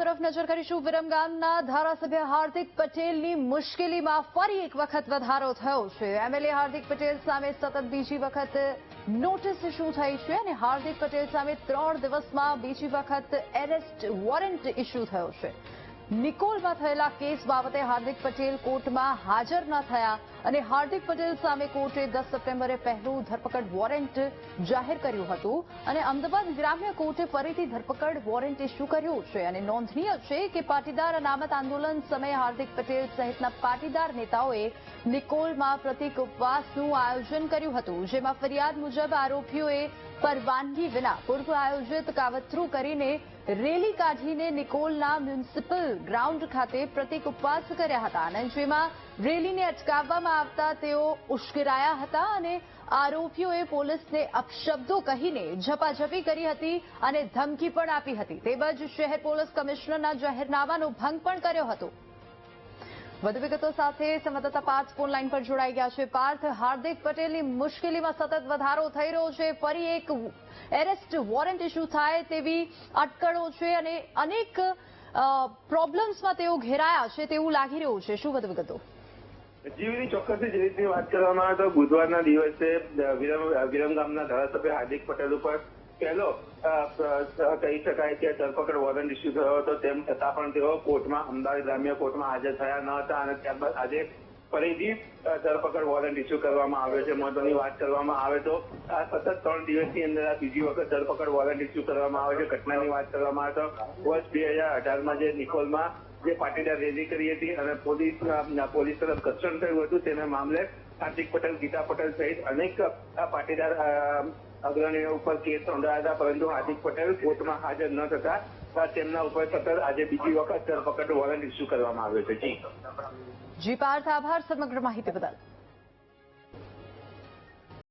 તરફ નજર કરીશું। વિરમગામના ધારાસભ્ય હાર્દિક પટેલની મુશ્કેલીમાં ફરી એક વખત વધારો થયો છે। એમએલએ હાર્દિક પટેલ સામે સતત બીજી વખત નોટિસ ઇસ્યુ થઈ છે અને હાર્દિક પટેલ સામે 3 દિવસમાં બીજી વખત એરેસ્ટ વોરંટ ઇસ્યુ થયો છે। નિકોલમાં થયેલા કેસ બાબતે હાર્દિક પટેલ કોર્ટમાં હાજર ન થયા અને હાર્દિક પટેલ સામે કોર્ટે 10 સપ્ટેમ્બરે પહેલું ધરપકડ વોરંટ જાહેર કર્યું હતું અને અમદાવાદ ગ્રામ્ય કોર્ટે ફરીથી ધરપકડ વોરંટ ઇસ્યુ કર્યું છે। અને નોંધનીય છે કે પાટીદાર અનામત આંદોલન સમયે હાર્દિક પટેલ સહિતના પાટીદાર નેતાઓએ નિકોલમાં પ્રતિક ઉપવાસનું આયોજન કર્યું હતું, જેમાં ફરિયાદ મુજબ આરોપીઓએ પરવાનગી વિના પૂર્વ આયોજિત કાવતરું કરીને રેલી કાઢીને નિકોલના મ્યુનિસિપલ ગ્રાઉન્ડ ખાતે પ્રતિક ઉપવાસ કર્યા હતા અને જેમાં રેલીને અટકાવવામાં આવતા તેઓ ઉશ્કેરાયા હતા અને આરોપીઓએ પોલીસને અપશબ્દો કહીને ઝપાઝપી કરી હતી અને ધમકી પણ આપી હતી। તેમજ શહેર પોલીસ કમિશનરના જાહેરનામાનો ભંગ પણ કર્યો હતો। વધુ વિગતો સાથે સંવાદદાતા પાર્થ ફોન લાઈન પર જોડાઈ ગયા છે। પાર્થ, હાર્દિક પટેલની મુશ્કેલીમાં સતત વધારો થઈ રહ્યો છે, ફરી એક એરેસ્ટ વોરંટ ઇસ્યુ થાય તેવી અટકળો છે અને અનેક પ્રોબ્લેમ્સમાં તેઓ ઘેરાયા છે તેવું લાગી રહ્યું છે। શું વધુ વિગતો? જીવની ચોક્કસથી જે રીતની વાત કરવામાં આવે તો બુધવારના દિવસે વિરમગામના ધારાસભ્ય હાર્દિક પટેલ ઉપર પહેલો કહી શકાય કે ધરપકડ વોરંટ ઇસ્યુ થયો હતો, તેમ છતાં પણ તેઓ કોર્ટમાં અમદાવાદ ગ્રામ્ય કોર્ટમાં હાજર થયા ન હતા અને ત્યારબાદ આજે ફરીથી ધરપકડ વોરંટ ઇસ્યુ કરવામાં આવ્યો છે। મહત્વની વાત કરવામાં આવે તો આ સતત 3 દિવસની અંદર આ બીજી વખત ધરપકડ વોરંટ ઇસ્યુ કરવામાં આવે છે। ઘટનાની વાત કરવામાં આવે તો વર્ષ 2018માં જે નિકોલમાં જે પાટીદાર રેલી કરી હતી અને પોલીસ તરફ ઘર્ષણ થયું હતું, તેના મામલે હાર્દિક પટેલ, ગીતા પટેલ સહિત અનેક પાટીદાર અગ્રણીઓ ઉપર કેસ નોંધાયા હતા, પરંતુ હાર્દિક પટેલ કોર્ટમાં હાજર ન થતા તેમના ઉપર સતત આજે બીજી વખત ધરપકડ વોરંટ ઇસ્યુ કરવામાં આવ્યો છે। જી પાર્થ, આભાર સમગ્ર માહિતી બદલ।